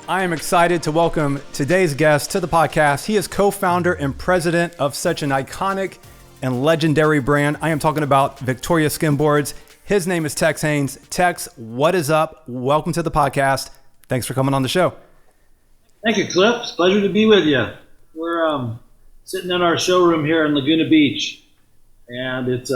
I am excited to welcome today's guest to the podcast. He is co-founder and president of such an iconic and legendary brand. I am talking about Victoria Skimboards. His name is Tex Haynes. Tex, what is up? Welcome to the podcast. Thanks for coming on the show. Thank you, Cliff. It's a pleasure to be with you. We're sitting in our showroom here in Laguna Beach, and it's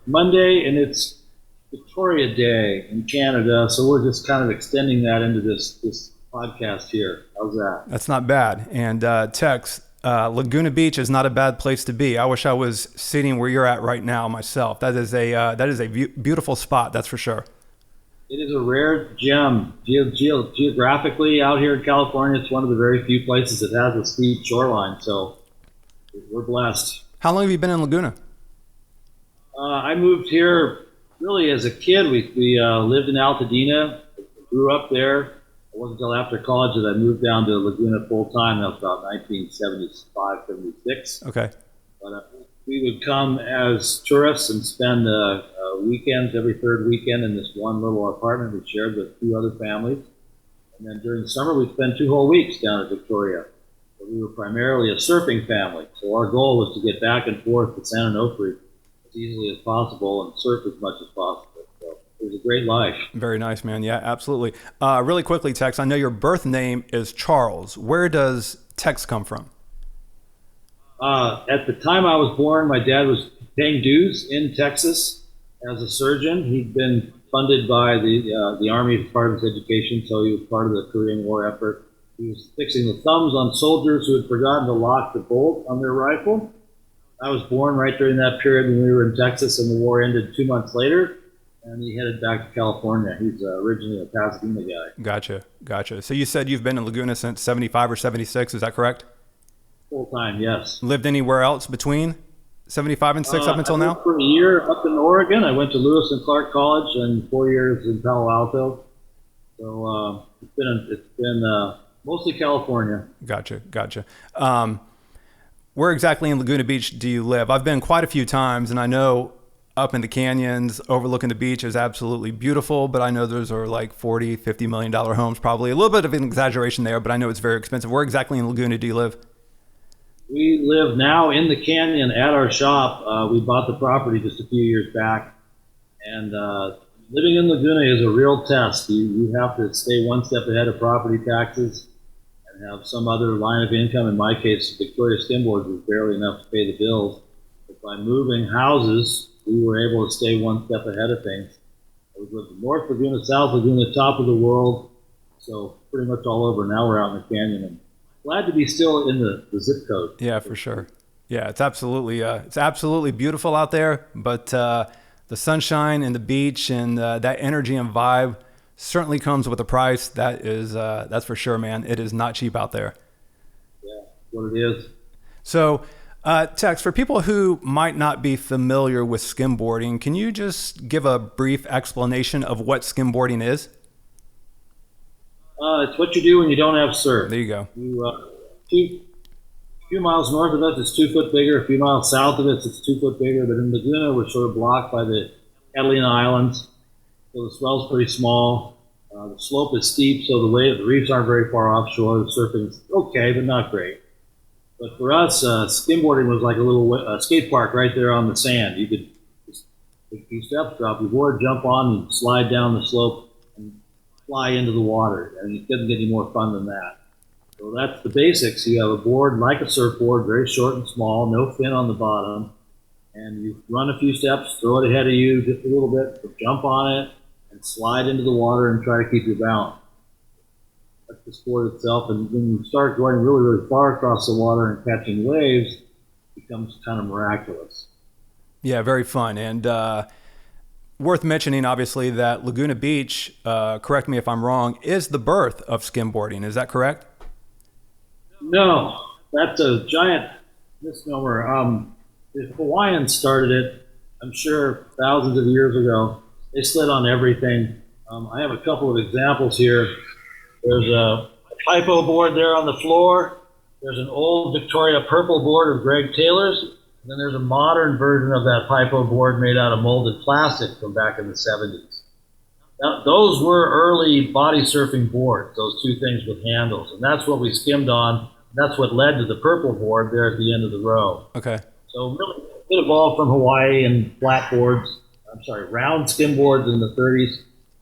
Monday, and it's Victoria Day in Canada, so we're just kind of extending that into this podcast here. How's that? That's not bad. And Tex, Laguna Beach is not a bad place to be. I wish I was sitting where you're at right now myself. That is a beautiful spot, that's for sure. It is a rare gem. Geographically, out here in California, it's one of the very few places that has a steep shoreline, so we're blessed. How long have you been in Laguna? I moved here really as a kid. We lived in Altadena, grew up there. It wasn't until after college that I moved down to Laguna full time. That was about 1975, 76. Okay. But we would come as tourists and spend weekends, every third weekend, in this one little apartment we shared with two other families. And then during the summer, we'd spend 2 whole weeks down at Victoria. But we were primarily a surfing family. So our goal was to get back and forth to San Onofre as easily as possible and surf as much as possible. It was a great life. Very nice, man. Yeah, absolutely. Really quickly, Tex, I know your birth name is Charles. Where does Tex come from? At the time I was born, my dad was paying dues in Texas as a surgeon. He'd been funded by the Army Department of Education, so he was part of the Korean War effort. He was fixing the thumbs on soldiers who had forgotten to lock the bolt on their rifle. I was born right during that period when we were in Texas, and the war ended 2 months later. And he headed back to California. He's originally a Pasadena guy. Gotcha. So you said you've been in Laguna since 75 or 76, is that correct? Full time, yes. Lived anywhere else between 75 and 6 up until I now? lived for a year up in Oregon. I went to Lewis and Clark College and 4 years in Palo Alto. So it's been mostly California. Gotcha. Where exactly in Laguna Beach do you live? I've been quite a few times, and I know up in the canyons overlooking the beach is absolutely beautiful, but I know those are like $40-50 million homes, probably a little bit of an exaggeration there, but I know it's very expensive. Where exactly in Laguna do you live? We live now in the canyon at our shop. We bought the property just a few years back, and living in Laguna is a real test. You have to stay one step ahead of property taxes and have some other line of income. In my case, Victoria Skimboards was barely enough to pay the bills. But by moving houses, we were able to stay one step ahead of things. We lived in North Laguna, South Laguna, top of the world, so pretty much all over. Now we're out in the canyon, and glad to be still in the zip code. Yeah, for sure. Yeah, it's absolutely beautiful out there, but the sunshine and the beach and that energy and vibe certainly comes with a price. That's for sure, man. It is not cheap out there. Yeah, what it is. So, Tex, for people who might not be familiar with skimboarding, can you just give a brief explanation of what skimboarding is? It's what you do when you don't have surf. There you go. A few miles north of us, it's 2 foot bigger. A few miles south of it, it's 2 foot bigger. But in Laguna, we're sort of blocked by the Catalina Islands, so the swell's pretty small. The slope is steep, so the reefs aren't very far offshore. The surfing is okay, but not great. But for us, skimboarding was like a little skate park right there on the sand. You could just take a few steps, drop your board, jump on, and slide down the slope and fly into the water. I mean, it doesn't get any more fun than that. So that's the basics. You have a board like a surfboard, very short and small, no fin on the bottom. And you run a few steps, throw it ahead of you just a little bit, jump on it, and slide into the water and try to keep your balance. That's the sport itself, and when you start going really, really far across the water and catching waves, it becomes kind of miraculous. Yeah, very fun. And worth mentioning, obviously, that Laguna Beach, correct me if I'm wrong, is the birth of skimboarding. Is that correct? No, that's a giant misnomer. The Hawaiians started it, I'm sure, thousands of years ago. They slid on everything. I have a couple of examples here. There's a hypo board there on the floor. There's an old Victoria purple board of Greg Taylor's. And then there's a modern version of that hypo board made out of molded plastic from back in the 70s. Now, those were early body surfing boards, those two things with handles, and that's what we skimmed on. That's what led to the purple board there at the end of the row. Okay. So really, it evolved from Hawaii and flat boards. I'm sorry, round skim boards in the 30s,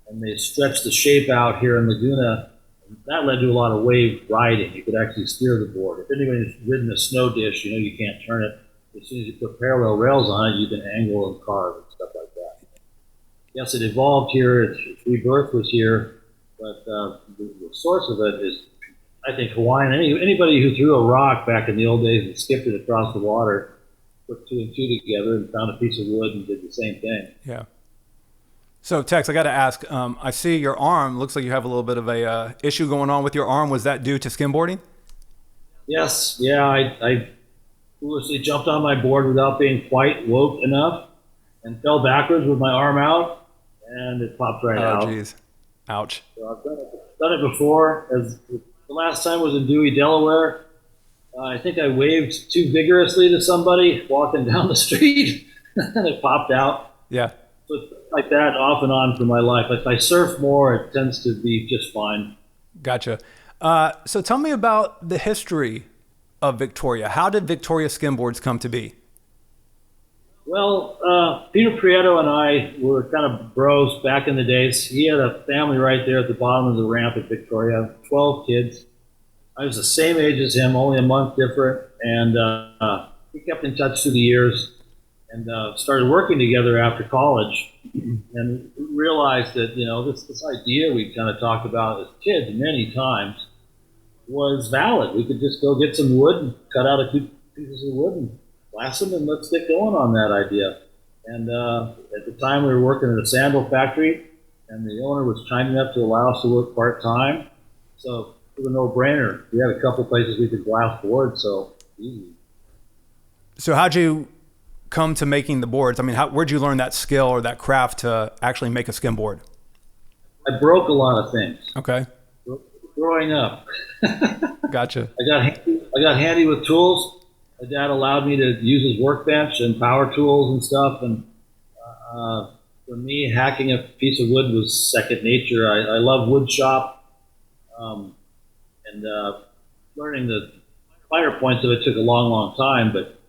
and they stretched the shape out here in Laguna. And that led to a lot of wave riding. You could actually steer the board. If anybody's ridden a snow dish, you know you can't turn it. As soon as you put parallel rails on it, you can angle and carve and stuff like that. Yes, it evolved here. Its rebirth was here, but the source of it is, I think, Hawaiian. Anybody who threw a rock back in the old days and skipped it across the water put two and two together and found a piece of wood and did the same thing. Yeah. So, Tex, I got to ask. I see your arm. Looks like you have a little bit of a issue going on with your arm. Was that due to skimboarding? Yes, yeah, I foolishly jumped on my board without being quite woke enough and fell backwards with my arm out, and it popped right out. Oh, geez. Ouch. So I've done it before. As the last time was in Dewey, Delaware. I think I waved too vigorously to somebody walking down the street, and it popped out. Yeah. So it's like that off and on for my life. If I surf more, it tends to be just fine. Gotcha. So tell me about the history of Victoria. How did Victoria Skimboards come to be? Well, Peter Prieto and I were kind of bros back in the days. He had a family right there at the bottom of the ramp at Victoria, 12 kids. I was the same age as him, only a month different, and we kept in touch through the years and started working together after college and realized that, you know, this idea we kind of talked about as kids many times was valid. We could just go get some wood and cut out a few pieces of wood and glass them and let's get going on that idea. And at the time we were working at a sandal factory and the owner was kind enough to allow us to work part-time. So it was a no-brainer. We had a couple places we could glass boards, so easy. So how'd you come to making the boards? I mean, where'd you learn that skill or that craft to actually make a skimboard? I broke a lot of things. Okay. Growing up. Gotcha. I got handy with tools. My dad allowed me to use his workbench and power tools and stuff. And for me, hacking a piece of wood was second nature. I love wood shop. And learning the finer points of it took a long, long time. But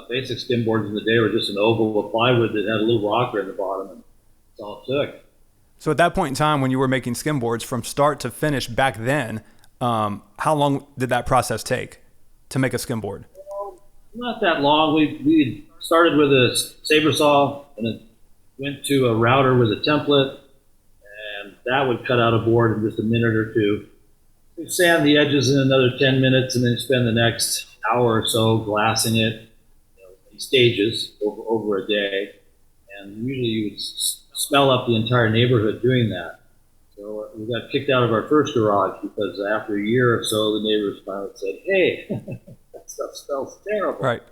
basic skimboards in the day were just an oval of plywood that had a little rocker in the bottom. And that's all it took. So at that point in time when you were making skimboards from start to finish back then, how long did that process take to make a skimboard? Not that long. We started with a saber saw and it went to a router with a template, and that would cut out a board in just a minute or two. We'd sand the edges in another 10 minutes and then spend the next hour or so glassing it, you know, in stages over a day. And usually you would smell up the entire neighborhood doing that. So we got kicked out of our first garage because after a year or so, the neighbors finally said, "Hey, that stuff smells terrible." Right.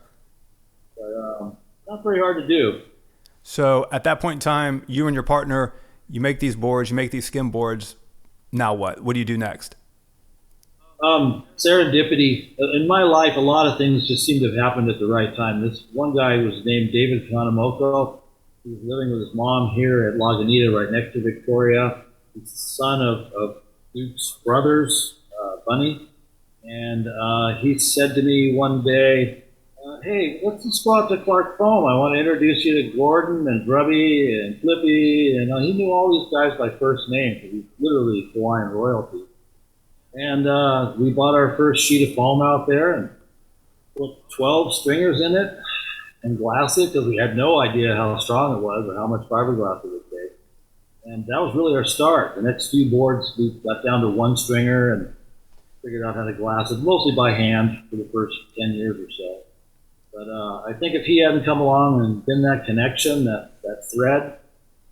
But not very hard to do. So at that point in time, you and your partner, you make these boards, you make these skimboards. Now what? What do you do next? Serendipity. In my life, a lot of things just seem to have happened at the right time. This one guy was named David Kanamoko. He was living with his mom here at Lagunitas, right next to Victoria. He's the son of Duke's brothers, Bunny. And he said to me one day, "Hey, let's just go out to Clark Foam. I want to introduce you to Gordon and Grubby and Flippy." And he knew all these guys by first name because he's literally Hawaiian royalty. And we bought our first sheet of foam out there and put 12 stringers in it and glassed it because we had no idea how strong it was or how much fiberglass it would take. And that was really our start. The next few boards, we got down to one stringer and figured out how to glass it, mostly by hand for the first 10 years or so. But I think if he hadn't come along and been that connection, that thread,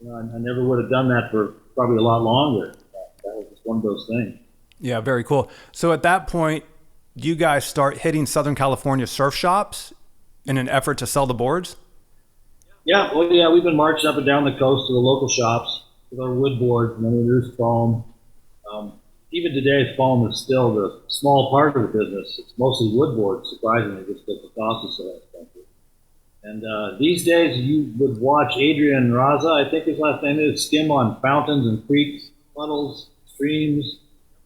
you know, I never would have done that for probably a lot longer. That was just one of those things. Yeah, very cool. So at that point, you guys start hitting Southern California surf shops in an effort to sell the boards? Yeah, well, yeah, we've been marching up and down the coast to the local shops with our wood boards, and then we introduced foam. Even today, foam is still the small part of the business. It's mostly wood boards, surprisingly, just because the cost is so expensive. And these days, you would watch Adrian Raza, I think his last name is, skim on fountains and creeks, puddles, streams,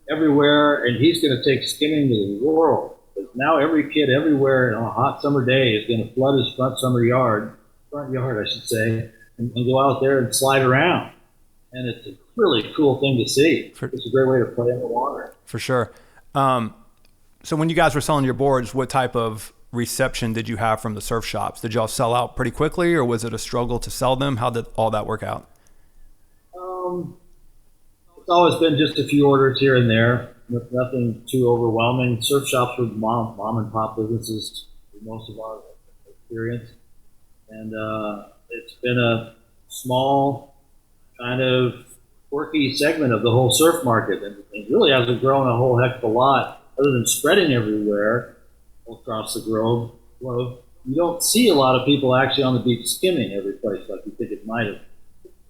everywhere, and he's going to take skimming to the world. Because now every kid everywhere on a hot summer day is going to flood his front yard, I should say, and go out there and slide around. And it's a really cool thing to see. It's a great way to play in the water. For sure. So when you guys were selling your boards, what type of reception did you have from the surf shops? Did y'all sell out pretty quickly, or was it a struggle to sell them? How did all that work out? It's always been just a few orders here and there, nothing too overwhelming. Surf shops were mom and pop businesses for most of our experience. And it's been a small, kind of quirky segment of the whole surf market. And it really hasn't grown a whole heck of a lot, other than spreading everywhere across the globe. Well, you don't see a lot of people actually on the beach skimming every place like you think it might have.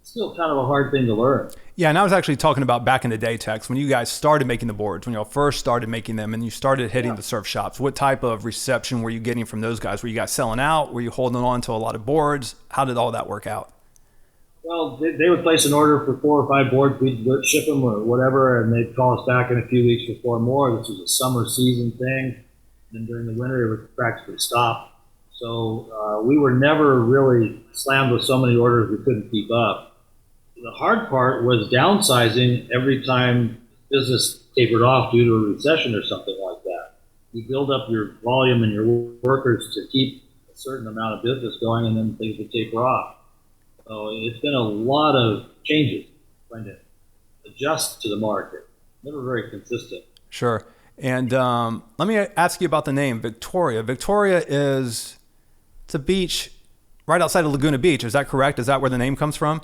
It's still kind of a hard thing to learn. Yeah, and I was actually talking about back in the day, Tex, when you guys started making the boards, when y'all first started making them and you started hitting the surf shops. What type of reception were you getting from those guys? Were you guys selling out? Were you holding on to a lot of boards? How did all that work out? Well, they would place an order for 4 or 5 boards. We'd ship them or whatever, and they'd call us back in a few weeks for 4 more. This was a summer season thing. And during the winter, it would practically stop. So we were never really slammed with so many orders we couldn't keep up. The hard part was downsizing every time business tapered off due to a recession or something like that. You build up your volume and your workers to keep a certain amount of business going, and then things would taper off. So it's been a lot of changes trying to adjust to the market. Never very consistent. Sure. And let me ask you about the name, Victoria. Victoria it's a beach right outside of Laguna Beach. Is that correct? Is that where the name comes from?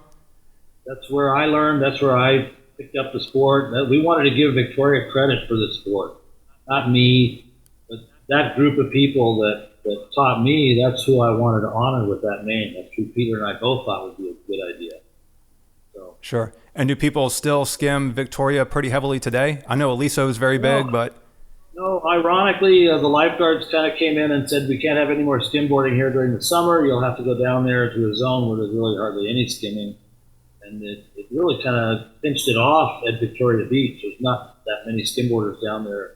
That's where I learned. That's where I picked up the sport. We wanted to give Victoria credit for the sport. Not me, but that group of people that taught me, that's who I wanted to honor with that name. That's who Peter and I both thought would be a good idea. So. Sure. And do people still skim Victoria pretty heavily today? I know Aliso is very big, but... No, ironically, the lifeguards kind of came in and said, we can't have any more skimboarding here during the summer. You'll have to go down there to a zone where there's really hardly any skimming. And it really kind of pinched it off at Victoria Beach. There's not that many skimboarders down there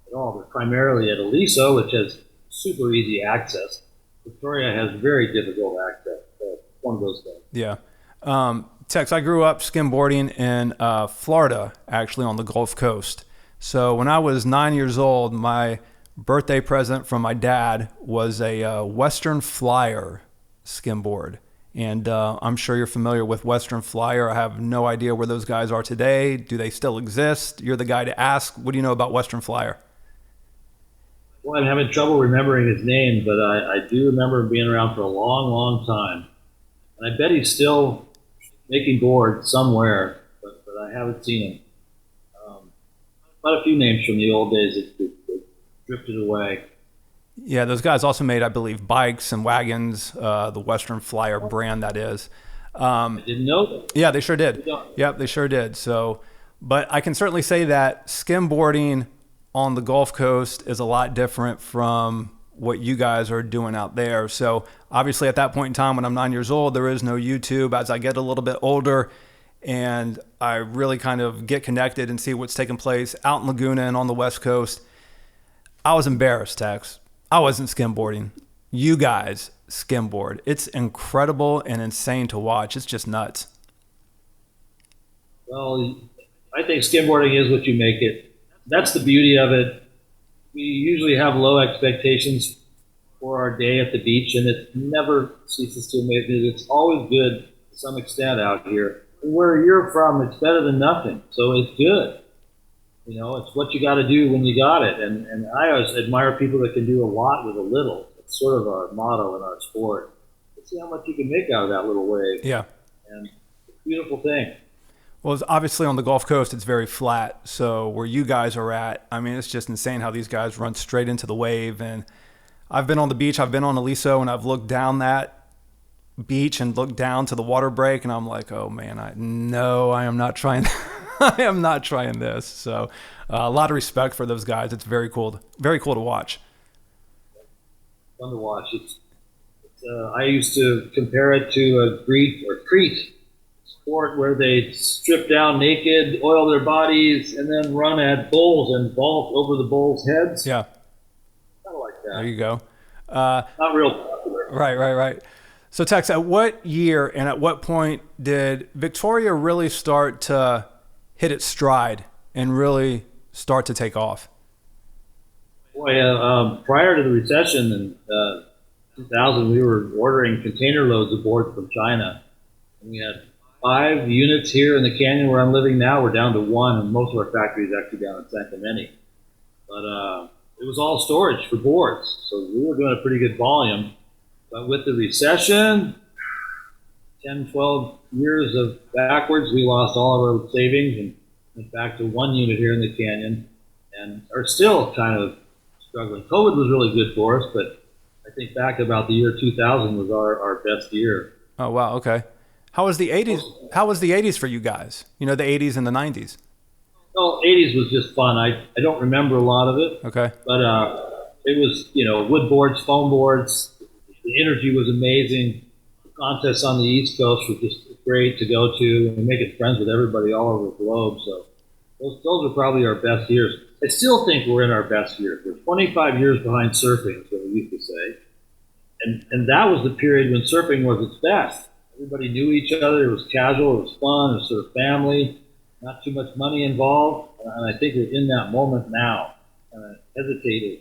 at all. They're primarily at Aliso, which has super easy access. Victoria has very difficult access. So it's one of those things. Yeah. Tex, I grew up skimboarding in Florida, actually on the Gulf Coast. So when I was 9 years old, my birthday present from my dad was a Western Flyer skimboard. And I'm sure you're familiar with Western Flyer. I have no idea where those guys are today. Do they still exist? You're the guy to ask. What do you know about Western Flyer? Well, I'm having trouble remembering his name, but I do remember him being around for a long, long time. And I bet he's still making boards somewhere, but I haven't seen him. Quite a few names from the old days that drifted away. Yeah, those guys also made, I believe, bikes and wagons, the Western Flyer brand, that is. I didn't know that. Yeah, they sure did. Yep, they sure did. So, but I can certainly say that skimboarding on the Gulf Coast is a lot different from what you guys are doing out there. So obviously at that point in time when I'm 9 years old, there is no YouTube. As I get a little bit older and I really kind of get connected and see what's taking place out in Laguna and on the West Coast, I was embarrassed, Tex. I wasn't skimboarding. You guys skimboard. It's incredible and insane to watch. It's just nuts. Well, I think skimboarding is what you make it. That's the beauty of it. We usually have low expectations for our day at the beach, and it never ceases to amaze me. It's always good to some extent out here. And where you're from, it's better than nothing, so it's good. You know, it's what you got to do when you got it. And I always admire people that can do a lot with a little. It's sort of our motto in our sport. Let's see how much you can make out of that little wave. Yeah. And it's a beautiful thing. Well, it's obviously on the Gulf Coast, it's very flat. So where you guys are at, I mean, it's just insane how these guys run straight into the wave. And I've been on the beach, I've been on Aliso, and I've looked down that beach and looked down to the water break, and I'm like, oh man, I am not trying. I am not trying this. So a lot of respect for those guys. It's very cool to watch. Fun to watch. It's I used to compare it to a Greek or Crete sport where they strip down naked, oil their bodies, and then run at bulls and vault over the bulls' heads. Yeah, Kind of like there that. you go. Not real popular. Right. So, Tex, at what year and at what point did Victoria really start to hit its stride and really start to take off? Boy, prior to the recession in 2000, we were ordering container loads of boards from China. And we had 5 units here in the canyon where I'm living now. We're down to one, and most of our factory is actually down in San Clemente. But it was all storage for boards, so we were doing a pretty good volume. But with the recession, 10, 12 years of backwards, we lost all of our savings and went back to 1 unit here in the canyon and are still kind of struggling. COVID was really good for us, but I think back about the year 2000 was our best year. Oh, wow. Okay. How was the 80s? How was the 80s for you guys? You know, the 80s and the 90s. Well, 80s was just fun. I don't remember a lot of it, Okay. but it was, wood boards, foam boards. The energy was amazing. The contests on the East Coast were just great to go to and making friends with everybody all over the globe. So those are probably our best years. I still think we're in our best years. We're 25 years behind surfing, is what we used to say. And that was the period when surfing was its best. Everybody knew each other. It was casual. It was fun. It was sort of family. Not too much money involved. And I think we're in that moment now. And I hesitate to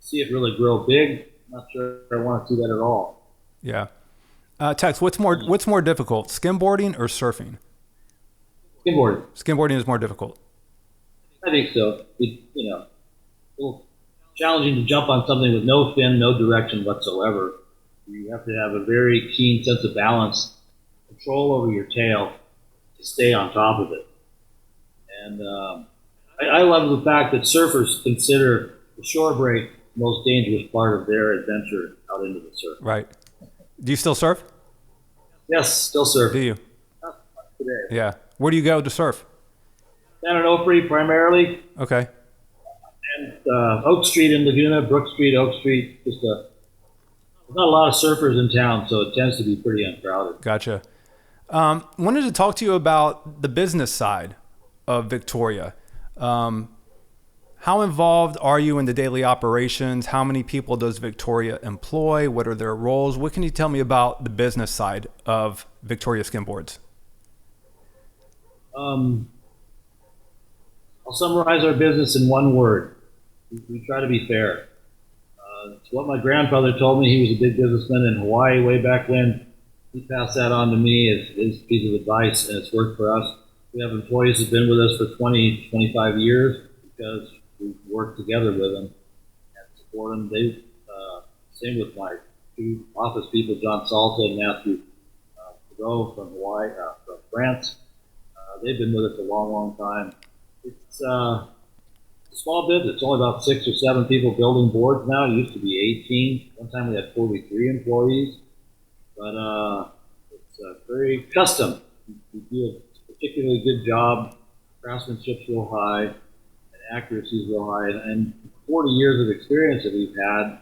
see it really grow big. I'm not sure I want to see that at all. Yeah. Tex, what's more difficult, skimboarding or surfing? Skimboarding. Skimboarding is more difficult. I think so. A little challenging to jump on something with no fin, no direction whatsoever. You have to have a very keen sense of balance, control over your tail to stay on top of it. And I love the fact that surfers consider the shore break the most dangerous part of their adventure out into the surf. Right. Do you still surf? Yes, still surf. Do you? Not today. Yeah. Where do you go to surf? Down in Opry primarily, Okay. and Oak Street in Laguna, Brook Street, Oak Street. There's not a lot of surfers in town, so it tends to be pretty uncrowded. Gotcha. Wanted to talk to you about the business side of Victoria. How involved are you in the daily operations? How many people does Victoria employ? What are their roles? What can you tell me about the business side of Victoria Skimboards? I'll summarize our business in one word. We try to be fair. It's what my grandfather told me. He was a big businessman in Hawaii way back when. He passed that on to me as his piece of advice, and it's worked for us. We have employees who've been with us for 20, 25 years because we've worked together with them and support them. Same with my two office people, John Salta and Matthew Perot from Hawaii, from France. They've been with us a long, long time. It's a small business. It's only about 6 or 7 people building boards now. It used to be 18. One time we had 43 employees. But it's very custom. We do a particularly good job. Craftsmanship's real high, and accuracy is real high. And 40 years of experience that we've had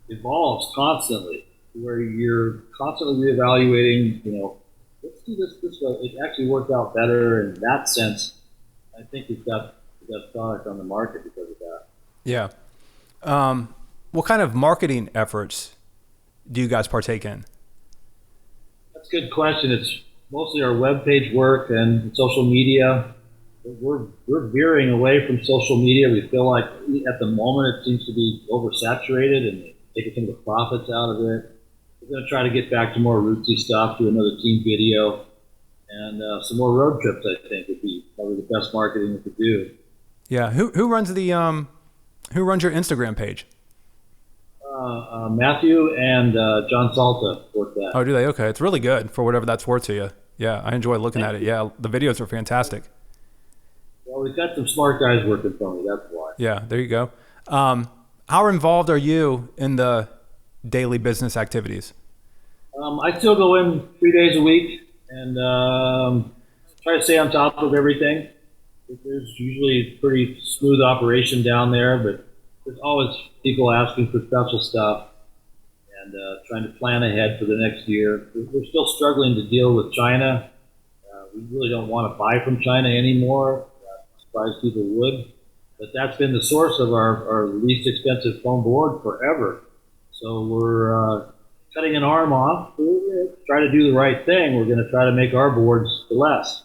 evolves constantly, where you're constantly reevaluating. Let's do this way. It actually worked out better in that sense. I think we've got the best product on the market because of that. Yeah. What kind of marketing efforts do you guys partake in? That's a good question. It's mostly our webpage work and social media. We're veering away from social media. We feel like at the moment it seems to be oversaturated and taking some of the profits out of it. We're going to try to get back to more rootsy stuff, do another team video, and some more road trips. I think would be probably the best marketing we could do. Yeah. Who runs who runs your Instagram page? Matthew and John Salta work that. Oh, do they? Okay. It's really good for whatever that's worth to you. Yeah. I enjoy looking at it. Yeah. The videos are fantastic. Well, we've got some smart guys working for me. That's why. Yeah. There you go. How involved are you in the daily business activities? I still go in 3 days a week and try to stay on top of everything. There's usually pretty smooth operation down there, but there's always people asking for special stuff. and trying to plan ahead for the next year. We're still struggling to deal with China. We really don't want to buy from China anymore. I'm surprised people would. But that's been the source of our least expensive foam board forever. So we're cutting an arm off. We're try to do the right thing. We're going to try to make our boards less.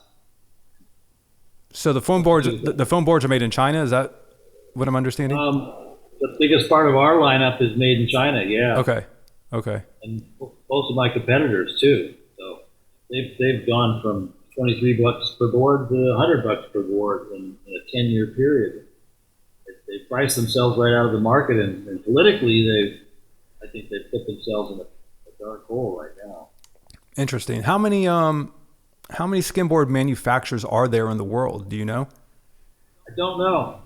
So the foam boards are made in China. Is that what I'm understanding? The biggest part of our lineup is made in China. Yeah. Okay. And most of my competitors too. So they've gone from $23 per board to $100 per board in a 10-year period. They priced themselves right out of the market, and politically, I think they've put themselves in a dark hole right now. Interesting. How many skimboard manufacturers are there in the world? Do you know? I don't know.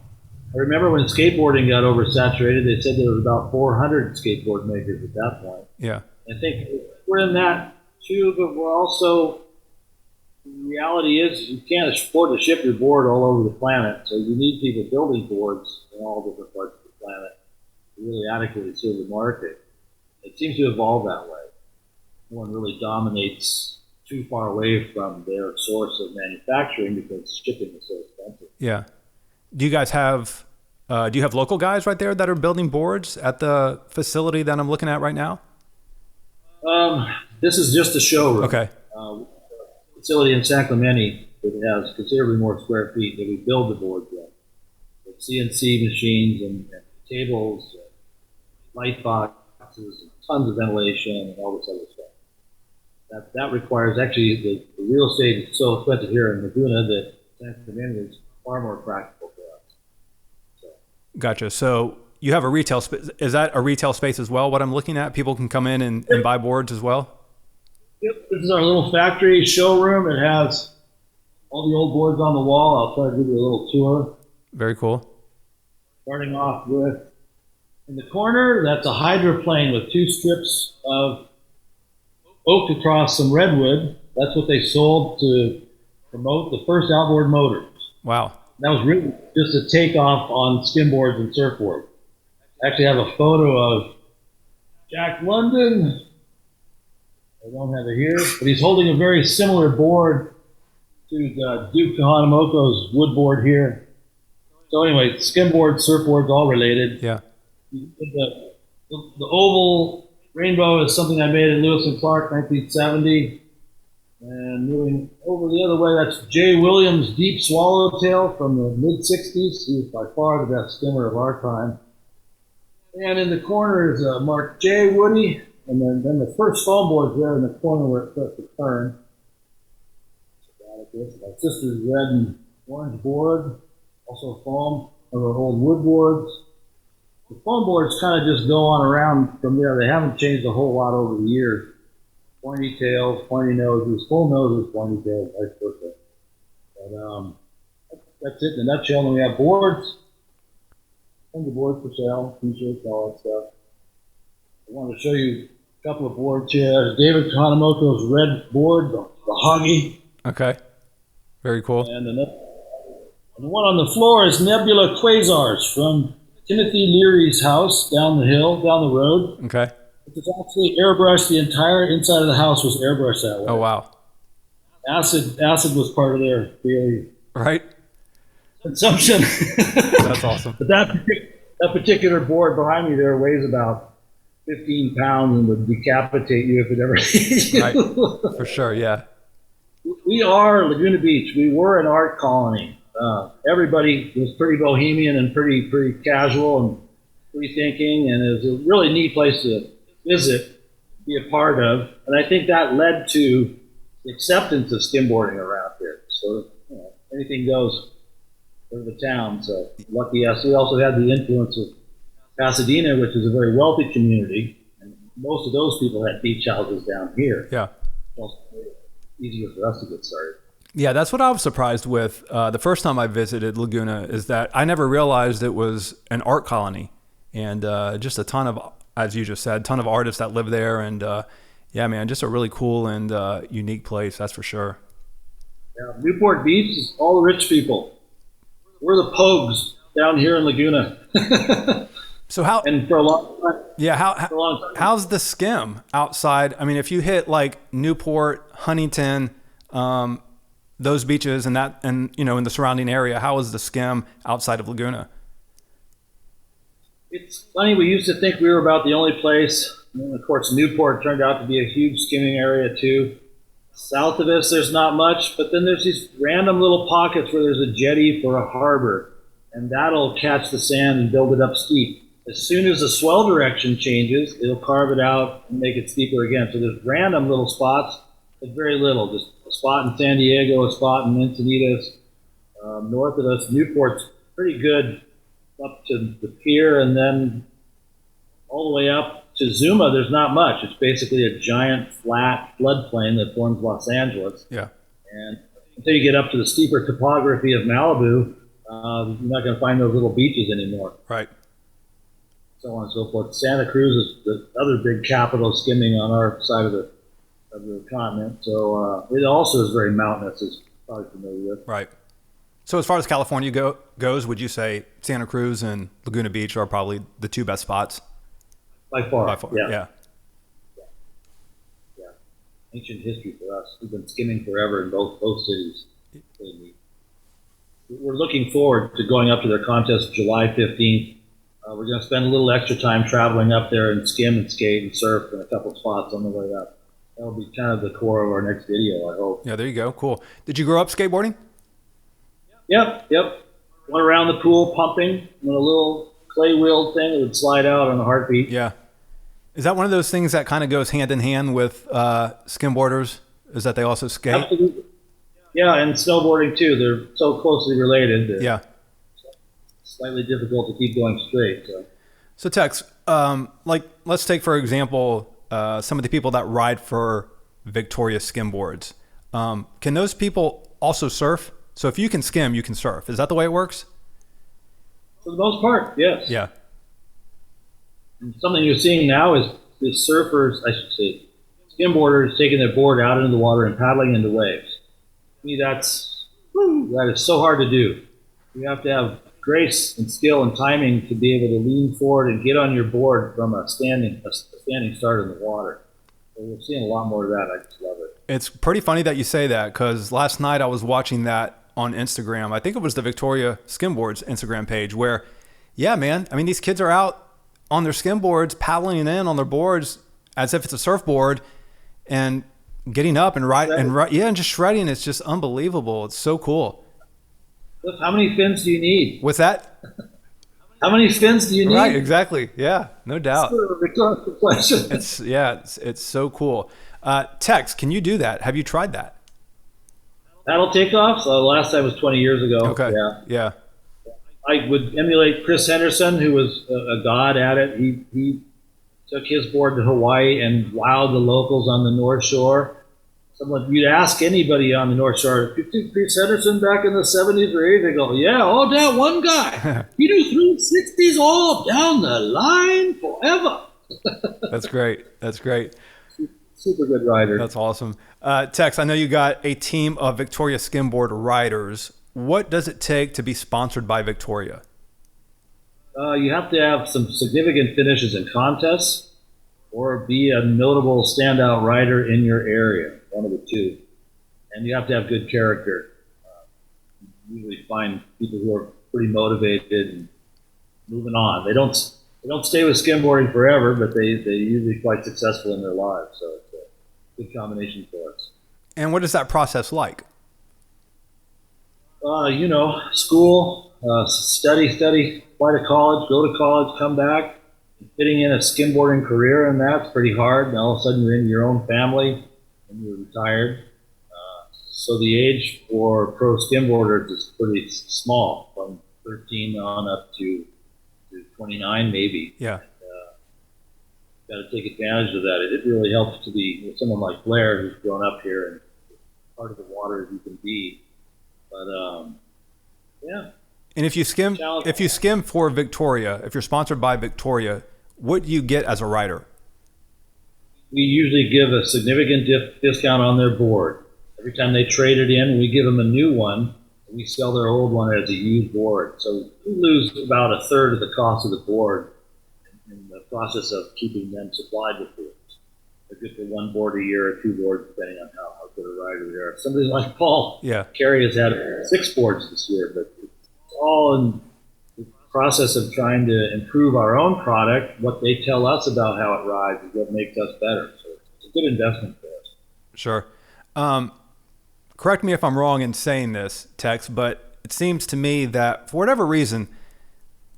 I remember when skateboarding got oversaturated, they said there was about 400 skateboard makers at that point. Yeah. I think we're in that too, but we're also, the reality is you can't afford to ship your board all over the planet, so you need people building boards in all different parts of the planet to really adequately serve the market. It seems to evolve that way. No one really dominates too far away from their source of manufacturing because shipping is so expensive. Yeah. Do you guys have local guys right there that are building boards at the facility that I'm looking at right now? This is just a showroom. Okay. Facility in San Clemente that has considerably more square feet that we build the boards in. With CNC machines and tables, and light boxes, and tons of ventilation, and all this other stuff. That requires, actually, the real estate is so expensive here in Laguna that San Clemente is far more practical for us. So. Gotcha. So you have a retail space. Is that a retail space as well, what I'm looking at? People can come in and buy boards as well? Yep, this is our little factory showroom. It has all the old boards on the wall. I'll try to give you a little tour. Very cool. Starting off with, in the corner, that's a hydroplane with 2 strips of oak across some redwood. That's what they sold to promote the first outboard motors. Wow. That was really just a takeoff on skimboards and surfboards. I actually have a photo of Jack London. I don't have it here, but he's holding a very similar board to the Duke Kahanamoku's wood board here. So anyway, skimboards, surfboards, all related. Yeah. The oval rainbow is something I made in Lewis and Clark, 1970. And moving over the other way, that's Jay Williams' Deep Swallowtail from the mid-60s. He was by far the best skimmer of our time. And in the corner is Mark J. Woody. And then the first foam board is there in the corner where it starts to turn. My sister's red and orange board, also foam, of our old wood boards. The foam boards kind of just go on around from there. They haven't changed a whole lot over the years. Pointy tails, pointy noses, full noses, pointy tails, vice versa. But that's it in a nutshell. And we have boards, tons of boards for sale, t-shirts, all that stuff. I wanted to show you a couple of boards here. There's David Kahanamoku's red board, the Hoggy. Okay. Very cool. And the one on the floor is Nebula Quasars from Timothy Leary's house down the hill, down the road. Okay. It was actually airbrushed. The entire inside of the house was airbrushed that way. Oh, wow. Acid was part of their daily consumption. That's awesome. But that particular board behind me there weighs about 15 pounds and would decapitate you if it ever hit you. Right. For sure, yeah. We are Laguna Beach. We were an art colony. Everybody was pretty bohemian and pretty casual and free thinking, and it was a really neat place to visit, be a part of, and I think that led to the acceptance of skimboarding around here. So anything goes for the town. So lucky us. We also had the influence of Pasadena, which is a very wealthy community, and most of those people had beach houses down here. Yeah. So easier for us to get started. Yeah, that's what I was surprised with the first time I visited Laguna, is that I never realized it was an art colony, and just a ton of, as you just said, ton of artists that live there, and yeah, man, just a really cool and unique place, that's for sure. Yeah, Newport Beach is all the rich people. We're the Pogues down here in Laguna. So how? And for a long time, Yeah. for a long time. How's the skim outside? I mean, if you hit like Newport, Huntington, those beaches and in the surrounding area, how is the skim outside of Laguna? It's funny, we used to think we were about the only place. And of course, Newport turned out to be a huge skimming area too. South of us, there's not much, but then there's these random little pockets where there's a jetty for a harbor, and that'll catch the sand and build it up steep. As soon as the swell direction changes, it'll carve it out and make it steeper again. So there's random little spots, but very little. Just a spot in San Diego, a spot in Encinitas. North of us, Newport's pretty good up to the pier, and then all the way up to Zuma, there's not much. It's basically a giant flat floodplain that forms Los Angeles. Yeah. And until you get up to the steeper topography of Malibu, you're not going to find those little beaches anymore. Right. So on and so forth. Santa Cruz is the other big capital of skimming on our side of the continent. So it also is very mountainous, as you're probably familiar with. Right. So as far as California goes, would you say Santa Cruz and Laguna Beach are probably the two best spots? By far. Yeah. Ancient history for us. We've been skimming forever in both cities. We're looking forward to going up to their contest July 15th. We're going to spend a little extra time traveling up there and skim and skate and surf in a couple spots on the way up. That'll be kind of the core of our next video, I hope. Yeah, there you go. Cool. Did you grow up skateboarding? Yep. Went around the pool pumping with a little clay wheel thing that would slide out on a heartbeat. Yeah. Is that one of those things that kind of goes hand in hand with skimboarders? Is that they also skate? Absolutely. Yeah, and snowboarding too. They're so closely related. Yeah. It's slightly difficult to keep going straight. So Tex, let's take for example some of the people that ride for Victoria Skimboards. Can those people also surf? So if you can skim, you can surf. Is that the way it works? For the most part, yes. Yeah. And something you're seeing now is surfers, I should say, skimboarders taking their board out into the water and paddling into waves. To me, that is so hard to do. You have to have grace and skill and timing to be able to lean forward and get on your board from a standing start in the water. So we're seeing a lot more of that. I just love it. It's pretty funny that you say that, because last night I was watching that on Instagram. I think it was the Victoria Skimboards Instagram page where, yeah, man, I mean, these kids are out on their skimboards, paddling in on their boards as if it's a surfboard and getting up and and just shredding. It's just unbelievable. It's so cool. Look, how many fins do you need? What's that? How many fins do you need? Right, exactly. Yeah, no doubt. It's It's so cool. Tex, can you do that? Have you tried that? Paddle takeoff? So the last time was 20 years ago. Okay. Yeah. I would emulate Chris Henderson, who was a god at it. He took his board to Hawaii and wowed the locals on the North Shore. You'd ask anybody on the North Shore, "You see Chris Henderson back in the 70s or 80s?" They go, "Yeah, oh, that one guy. He do 360s all down the line forever." That's great. Super good rider. That's awesome. Tex, I know you got a team of Victoria Skimboard riders. What does it take to be sponsored by Victoria? You have to have some significant finishes in contests or be a notable standout rider in your area, one of the two. And you have to have good character. You usually find people who are pretty motivated and moving on. They don't stay with skimboarding forever, but they're usually quite successful in their lives. So it's a good combination for us. And what is that process like? School, study, apply to college, go to college, come back. Fitting in a skimboarding career, and that's pretty hard. And all of a sudden you're in your own family and you're retired. So the age for pro skimboarders is pretty small, from 13 on up to 29 maybe. Yeah. Got to take advantage of that. It really helps to be with someone like Blair, who's grown up here and part of the water as you can be. But yeah. And if you skim for Victoria, if you're sponsored by Victoria, what do you get as a rider? We usually give a significant discount on their board. Every time they trade it in, we give them a new one. We sell their old one as a used board. So we lose about a third of the cost of the board in the process of keeping them supplied with boards. They're good for one board a year or two boards, depending on how good a rider they are. Somebody like Paul Yeah. Carey has had 6 boards this year, but it's all in the process of trying to improve our own product. What they tell us about how it rides is what makes us better. So it's a good investment for us. Sure. Correct me if I'm wrong in saying this, Tex, but it seems to me that for whatever reason,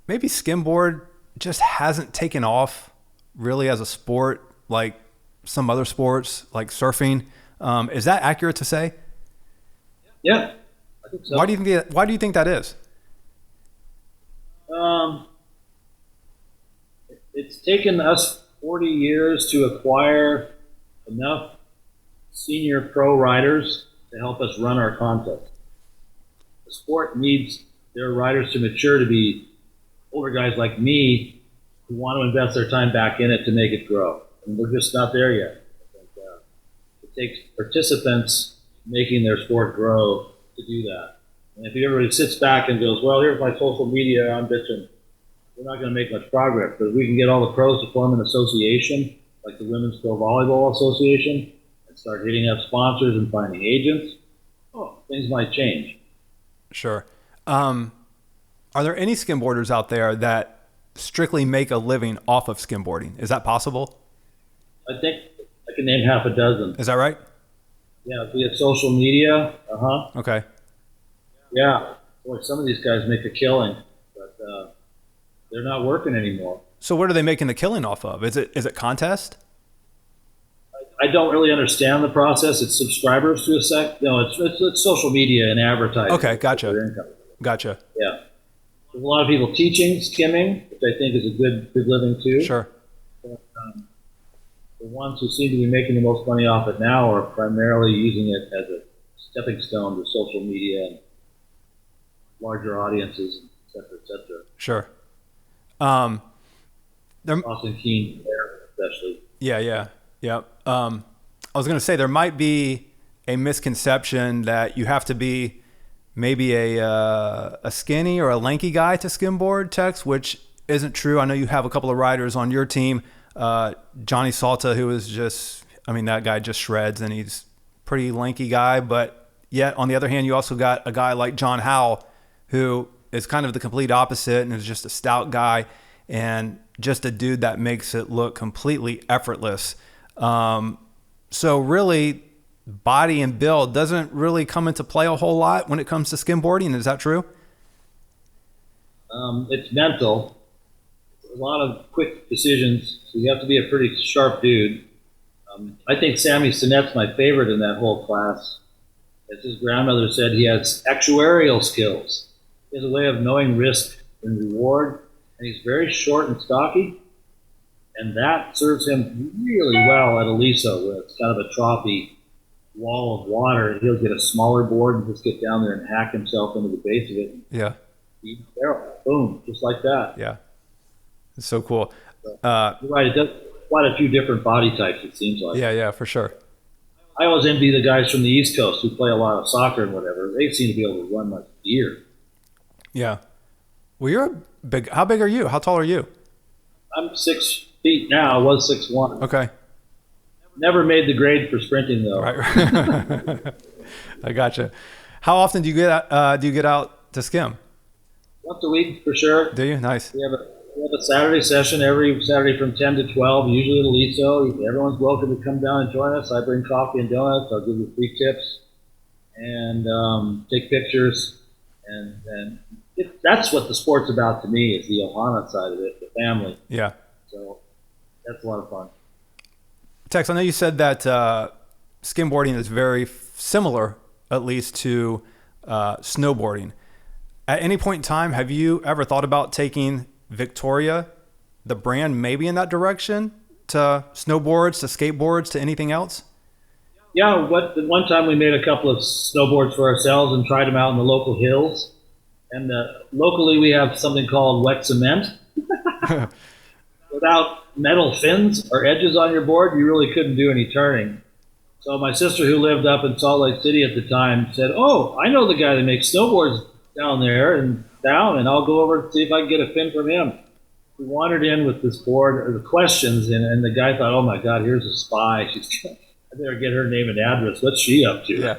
maybe skimboard just hasn't taken off really as a sport like some other sports like surfing. Is that accurate to say? Yeah, I think so. Why do you think that is? It's taken us 40 years to acquire enough senior pro riders to help us run our contest. The sport needs their riders to mature to be older guys like me who want to invest their time back in it to make it grow. And we're just not there yet. I think, it takes participants making their sport grow to do that. And if everybody sits back and goes, well, here's my social media, I'm bitching, we're not going to make much progress. But if we can get all the pros to form an association, like the Women's Pro Volleyball Association, and start hitting up sponsors and finding agents, things might change. Sure. Are there any skimboarders out there that strictly make a living off of skimboarding? Is that possible? I think I can name half a dozen. Is that right? Yeah, via social media. Okay. Yeah. Boy, some of these guys make a killing, but they're not working anymore. So what are they making the killing off of? Is it contest? I don't really understand the process. It's subscribers to a sec. No, it's social media and advertising. Okay, gotcha. Gotcha. Yeah. There's a lot of people teaching skimming, which I think is a good living too. Sure. But, the ones who seem to be making the most money off it now are primarily using it as a stepping stone to social media and larger audiences, et cetera, et cetera. Sure. Austin Keene there, especially. Yeah. I was going to say there might be a misconception that you have to be maybe a skinny or a lanky guy to skimboard, Tex, which isn't true. I know you have a couple of riders on your team. Johnny Salta, who is that guy just shreds, and he's a pretty lanky guy. But yet, on the other hand, you also got a guy like John Howell, who is kind of the complete opposite and is just a stout guy and just a dude that makes it look completely effortless. So really, body and build doesn't really come into play a whole lot when it comes to skimboarding. Is that true? It's mental. A lot of quick decisions, so you have to be a pretty sharp dude. I think Sammy Sinet's my favorite in that whole class. As his grandmother said, he has actuarial skills. He has a way of knowing risk and reward, and he's very short and stocky, and that serves him really well at Aliso, where it's kind of a troughy wall of water. He'll get a smaller board and just get down there and hack himself into the base of it. Yeah. Boom, just like that. Yeah. It's so cool. You're right. It does quite a few different body types, it seems like. Yeah, for sure. I always envy the guys from the East Coast who play a lot of soccer and whatever. They seem to be able to run like deer. Yeah. Well, you're big. How big are you? How tall are you? I'm 6 feet now. I was 6'1". Okay. Never made the grade for sprinting though. Right. I gotcha. How often do you get out to skim? Once a week for sure. Do you? Nice. We have a Saturday session every Saturday from 10 to 12, usually at Aliso. Everyone's welcome to come down and join us. I bring coffee and donuts. I'll give you free tips and take pictures. And that's what the sport's about to me, is the Ohana side of it, the family. Yeah. So that's a lot of fun. Tex, I know you said that skimboarding is very similar, at least, to snowboarding. At any point in time, have you ever thought about taking Victoria, the brand, maybe in that direction, to snowboards, to skateboards, to anything else? Yeah, one time we made a couple of snowboards for ourselves and tried them out in the local hills. And locally we have something called wet cement. Without metal fins or edges on your board, you really couldn't do any turning. So my sister, who lived up in Salt Lake City at the time, said, "Oh, I know the guy that makes snowboards down there and I'll go over and see if I can get a fin from him." we wandered in with this board of the questions, and the guy thought, "Oh my God, here's a spy. I better get her name and address. What's she up to?" Yeah.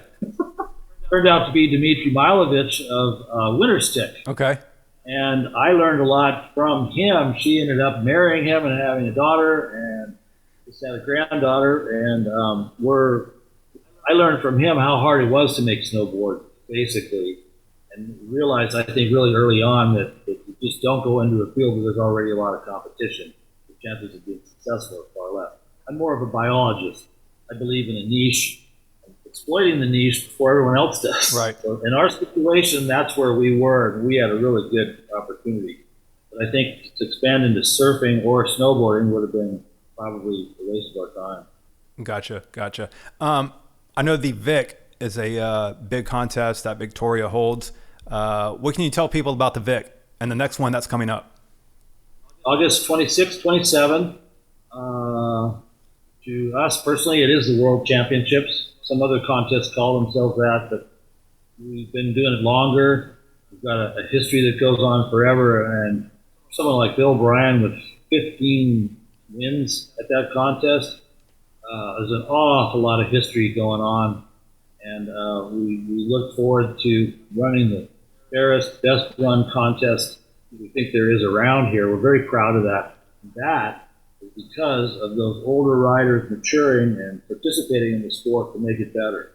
Turned out to be Dmitry Milovich of Winterstick. Okay. And I learned a lot from him. She ended up marrying him and having a daughter, and just had a granddaughter. And I learned from him how hard it was to make snowboard, basically, and realized, I think, really early on that you just don't go into a field where there's already a lot of competition. The chances of being successful are far less. I'm more of a biologist. I believe in a niche, exploiting the niche before everyone else does. Right. So in our situation, that's where we were, and we had a really good opportunity. But I think to expand into surfing or snowboarding would have been probably a waste of our time. Gotcha. I know the Vic is a big contest that Victoria holds. What can you tell people about the Vic and the next one that's coming up? August 26, 27. To us personally, it is the World Championships. Some other contests call themselves that, but we've been doing it longer. We've got a history that goes on forever, and someone like Bill Bryan with 15 wins at that contest, there's an awful lot of history going on, and we look forward to running the fairest, best run contest we think there is around here. We're very proud of that. That is because of those older riders maturing and participating in the sport to make it better.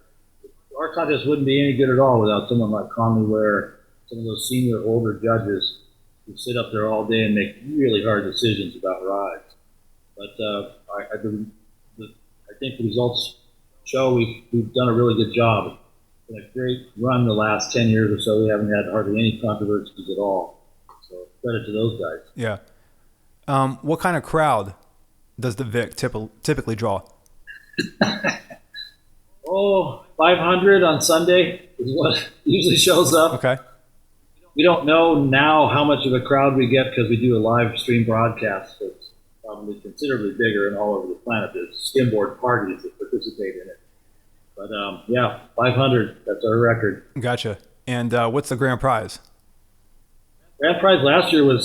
Our contest wouldn't be any good at all without someone like Conley Ware, some of those senior older judges who sit up there all day and make really hard decisions about rides. But I think the results show we've done a really good job. It's been a great run the last 10 years or so. We haven't had hardly any controversies at all. So credit to those guys. Yeah. What kind of crowd does the Vic typically draw? 500 on Sunday is what usually shows up. Okay. We don't know now how much of a crowd we get because we do a live stream broadcast. So it's probably considerably bigger and all over the planet. There's skimboard parties that participate in it. But yeah, 500, that's our record. Gotcha. And what's the grand prize? Grand prize last year was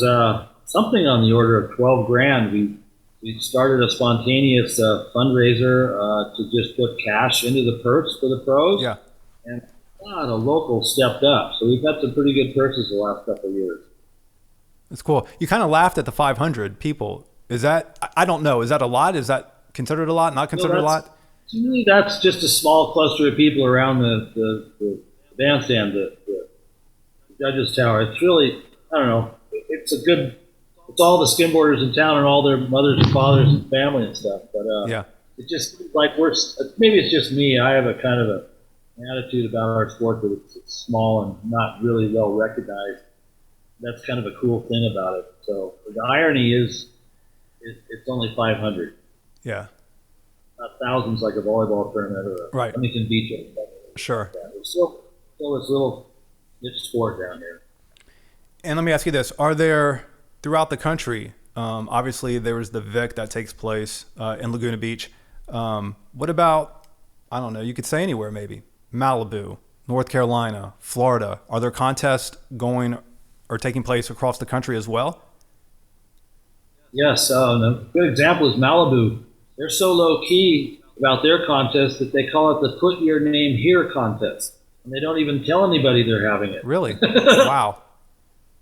something on the order of 12 grand. We started a spontaneous fundraiser to just put cash into the purse for the pros. Yeah. And the locals stepped up. So we've had some pretty good purses the last couple of years. That's cool. You kind of laughed at the 500 people. Is that, I don't know, is that a lot? Is that considered a lot? Not considered a lot? To me, that's just a small cluster of people around the bandstand, the judges' tower. It's really, I don't know, it's all the skimboarders in town and all their mothers and fathers and family and stuff. But yeah. It's just like maybe it's just me. I have a kind of an attitude about our sport that it's small and not really well recognized. That's kind of a cool thing about it. So the irony is it's only 500. Yeah. Not thousands like a volleyball tournament or a right. Huntington Beach. Sure. It's still this little niche sport down here. And let me ask you this. Are there, throughout the country, obviously there was the Vic that takes place in Laguna Beach. What about, I don't know, you could say anywhere maybe, Malibu, North Carolina, Florida. Are there contests going or taking place across the country as well? Yes. A good example is Malibu. They're so low-key about their contest that they call it the Put Your Name Here contest. And they don't even tell anybody they're having it. Really? Wow.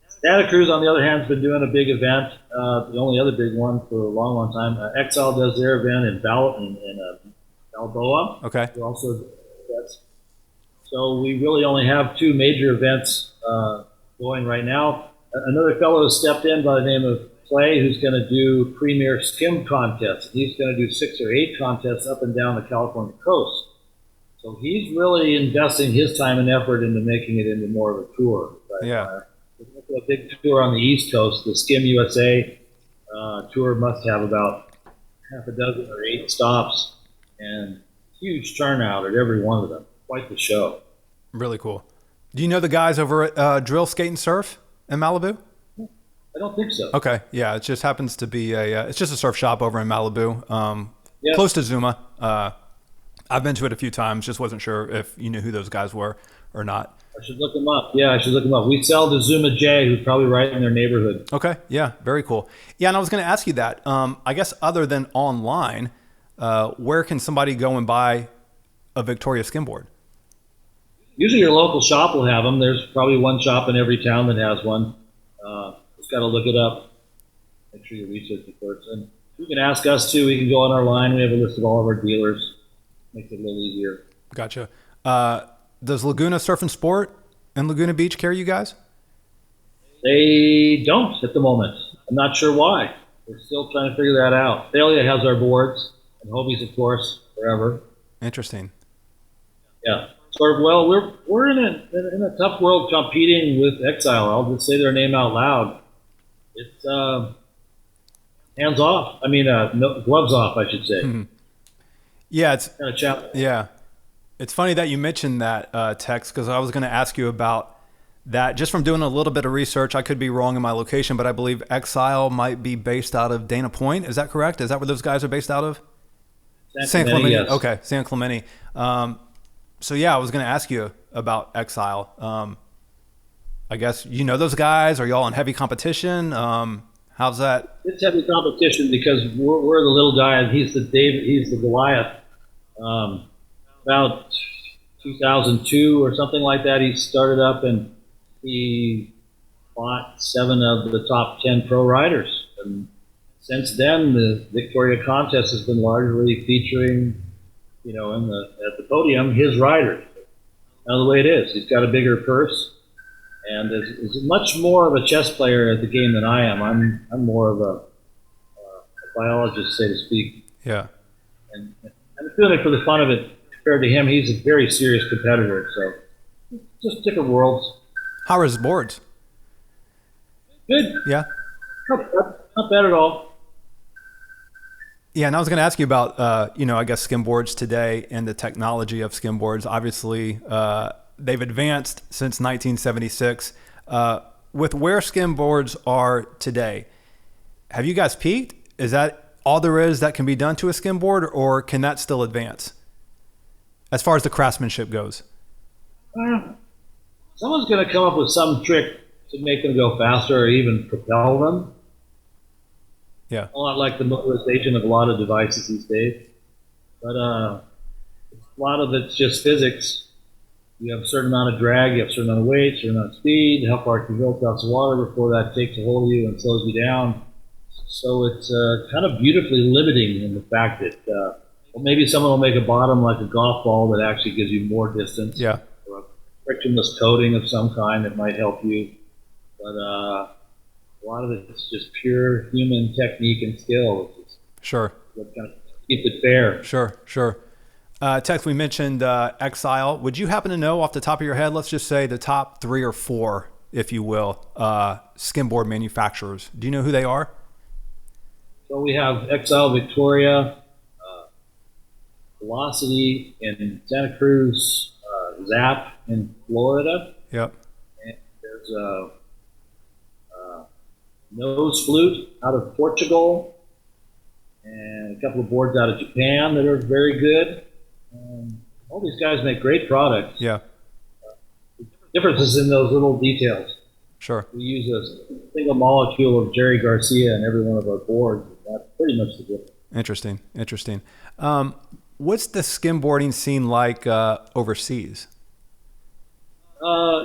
Santa Cruz, on the other hand, has been doing a big event, the only other big one for a long, long time. Exile does their event in Balboa. Okay. Also, so we really only have two major events going right now. Another fellow has stepped in by the name of Clay, who's going to do premier skim contests. He's going to do 6 or 8 contests up and down the California coast. So he's really investing his time and effort into making it into more of a tour. Right? Yeah. A big tour on the East Coast, the Skim USA tour must have about half a dozen or 8 stops and huge turnout at every one of them. Quite the show. Really cool. Do you know the guys over at Drill, Skate, and Surf in Malibu? I don't think so. Okay. Yeah, it just happens to be it's just a surf shop over in Malibu, Yep. close to Zuma. I've been to it a few times, just wasn't sure if you knew who those guys were or not. I should look them up. Yeah, I should look them up. We sell to Zuma J, who's probably right in their neighborhood. Okay. Yeah. Very cool. Yeah. And I was going to ask you that. I guess other than online, where can somebody go and buy a Victoria skimboard? Usually your local shop will have them. There's probably one shop in every town that has one. Just got to look it up. Make sure you research it first. And you can ask us too. We can go on our line. We have a list of all of our dealers. Makes it a little easier. Gotcha. Does Laguna Surf and Sport and Laguna Beach carry you guys? They don't at the moment. I'm not sure why. We're still trying to figure that out. Thalia has our boards, and Hobie's, of course, forever. Interesting. Yeah. Sort of. Well, we're in a tough world competing with Exile. I'll just say their name out loud. It's hands off. I mean, no, gloves off, I should say. Mm-hmm. Yeah, it's kind of challenge. Yeah, it's funny that you mentioned that, Tex, because I was going to ask you about that. Just from doing a little bit of research, I could be wrong in my location, but I believe Exile might be based out of Dana Point. Is that correct? Is that where those guys are based out of? San Clemente. Yes. Okay, San Clemente. So yeah, I was going to ask you about Exile. I guess you know those guys. Are y'all in heavy competition? How's that? It's heavy competition because we're the little guy and he's the Goliath. About 2002 or something like that, he started up and he bought 7 of the top 10 pro riders. And since then, the Victoria contest has been largely featuring, at the podium, his riders. Now the way it is, he's got a bigger purse and is much more of a chess player at the game than I am. I'm more of a biologist, so to speak. Yeah. And I'm doing it for the fun of it. Compared to him, he's a very serious competitor. So just different worlds. How are his boards? Good. Yeah. Not bad at all. Yeah, and I was going to ask you about, I guess skimboards today and the technology of skimboards. Obviously, they've advanced since 1976. With where skimboards are today, have you guys peaked? Is that all there is that can be done to a skimboard, or can that still advance as far as the craftsmanship goes? Someone's going to come up with some trick to make them go faster or even propel them. Yeah. A lot like the motorization of a lot of devices these days. But a lot of it's just physics. You have a certain amount of drag, you have a certain amount of weight, a certain amount of speed, how far can you go across the water before that takes a hold of you and slows you down. So it's kind of beautifully limiting in the fact that maybe someone will make a bottom like a golf ball that actually gives you more distance. Yeah. Or a frictionless coating of some kind that might help you. But a lot of it's just pure human technique and skill. Sure. What kind of keeps it fair. Sure. Tex, we mentioned Exile. Would you happen to know off the top of your head, let's just say the top 3 or 4, if you will, skimboard manufacturers? Do you know who they are? So we have Exile Victoria, Velocity in Santa Cruz, Zap in Florida. Yep. And there's Nose Flute out of Portugal, and a couple of boards out of Japan that are very good. All these guys make great products. Yeah. The difference is in those little details. Sure. We use a single molecule of Jerry Garcia in every one of our boards. That's pretty much the difference. Interesting. What's the skimboarding scene like overseas?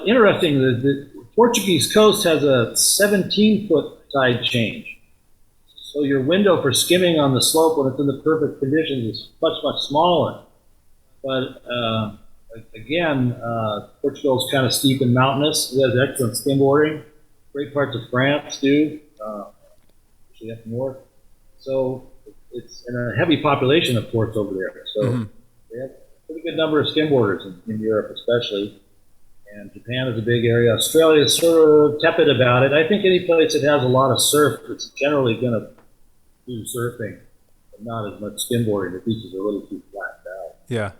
Interesting. The Portuguese coast has a 17-foot tide change. So your window for skimming on the slope when it's in the perfect conditions is much, much smaller. But again, Portugal is kind of steep and mountainous. It has excellent skimboarding. Great parts of France do, actually up north. So it's in a heavy population of ports over there. So they have a pretty good number of skimboarders in Europe especially. And Japan is a big area. Australia is sort of tepid about it. I think any place that has a lot of surf, it's generally going to do surfing, but not as much skimboarding. The beaches are a little too flat out. Yeah.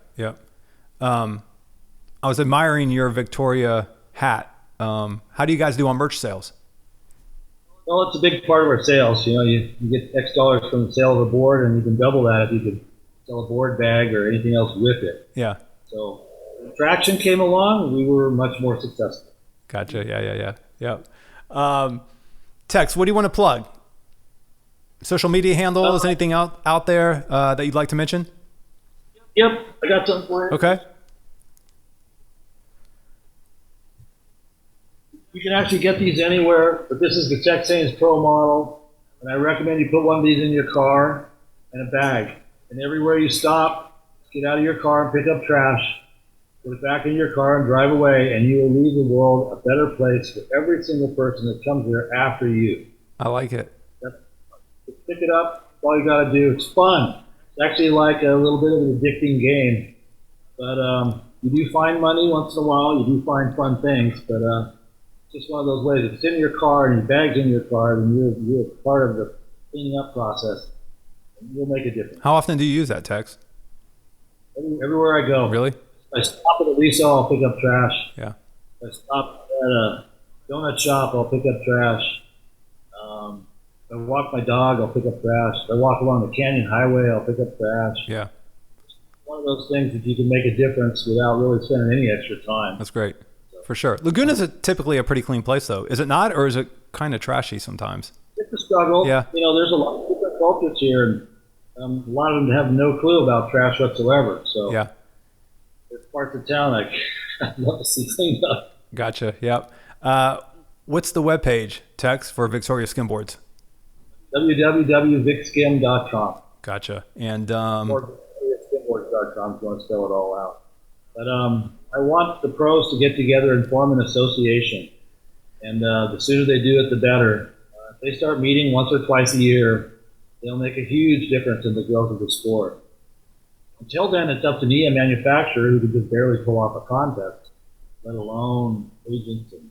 I was admiring your Victoria hat. How do you guys do on merch sales? Well, it's a big part of our sales. You get X dollars from the sale of a board, and you can double that if you could sell a board bag or anything else with it. Yeah. So traction came along, we were much more successful. Gotcha. Yeah. Tex, what do you want to plug? Social media handles, anything out there that you'd like to mention? Yep, I got something for you. Okay. You can actually get these anywhere, but this is the Texanes Pro model, and I recommend you put one of these in your car and a bag. And everywhere you stop, get out of your car and pick up trash, put it back in your car and drive away, and you will leave the world a better place for every single person that comes here after you. I like it. Just pick it up. That's all you got to do. It's fun. It's actually like a little bit of an addicting game. But you do find money once in a while. You do find fun things. But it's just one of those ways. If it's in your car and your bag's in your car, then you're part of the cleaning up process. And you'll make a difference. How often do you use that, Tex? Everywhere I go. Really? If I stop at a resale, I'll pick up trash. Yeah. If I stop at a donut shop, I'll pick up trash. If I walk my dog, I'll pick up trash. If I walk along the canyon highway, I'll pick up trash. Yeah. One of those things that you can make a difference without really spending any extra time. That's great. For sure. Laguna's typically a pretty clean place, though. Is it not, or is it kind of trashy sometimes? It's a struggle. Yeah. There's a lot of different cultures here, and a lot of them have no clue about trash whatsoever. So yeah. There's parts of town I'd love to see cleaned up. Gotcha. Yep. What's the webpage, Tex, for Victoria Skimboards? www.vicskim.com. Gotcha. And or skimboards.com if you want to spell it all out. But I want the pros to get together and form an association. And the sooner they do it, the better. If they start meeting once or twice a year, they'll make a huge difference in the growth of the sport. Until then, it's up to me, a manufacturer, who can just barely pull off a contest, let alone agents and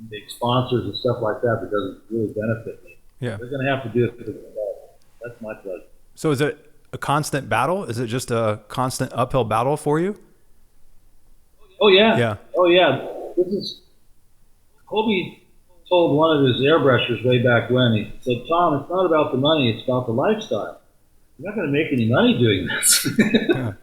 big sponsors and stuff like that doesn't really benefit me. Yeah. They're going to have to do it for themselves. That's my pledge. So is it a constant battle? Is it just a constant uphill battle for you? Oh, yeah. Yeah. Oh, yeah. Kobe told one of his airbrushers way back when, he said, Tom, it's not about the money, it's about the lifestyle. You're not going to make any money doing this. Yeah.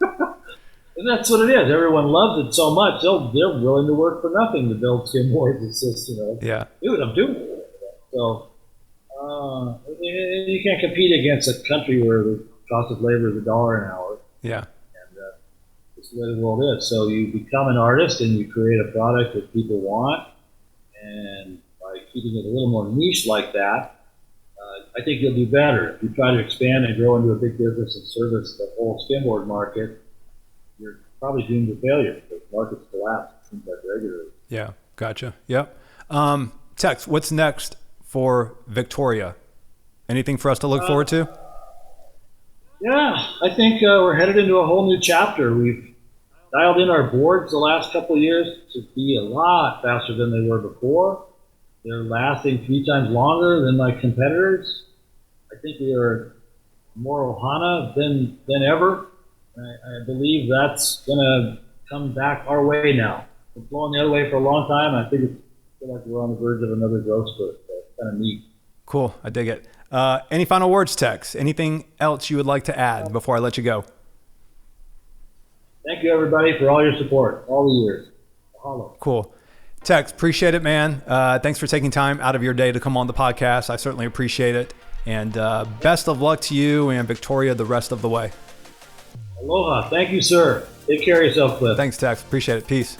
And that's what it is. Everyone loves it so much, they're willing to work for nothing to build skimboards. It's just, yeah. Dude, I'm doing it. So you can't compete against a country where the cost of labor is $1 an hour. Yeah. And it's the way the world is. So you become an artist and you create a product that people want. And by keeping it a little more niche like that, I think you'll do better. If you try to expand and grow into a big business and service the whole skimboard market, you're probably doomed to failure because markets collapse, it seems like regularly. Yeah, gotcha. Yep. Tex, what's next for Victoria? Anything for us to look forward to? Yeah, I think we're headed into a whole new chapter. We've dialed in our boards the last couple of years to be a lot faster than they were before. They're lasting 3 times longer than my competitors. I think we are more Ohana than ever. I believe that's going to come back our way now. We're blowing the other way for a long time. I feel like we're on the verge of another growth spurt. It's kind of neat. Cool. I dig it. Any final words, Tex? Anything else you would like to add before I let you go? Thank you, everybody, for all your support all the years. Mahalo. Cool. Tex, appreciate it, man. Thanks for taking time out of your day to come on the podcast. I certainly appreciate it. And best of luck to you and Victoria the rest of the way. Aloha. Thank you, sir. Take care of yourself, Cliff. Thanks, Tex. Appreciate it. Peace.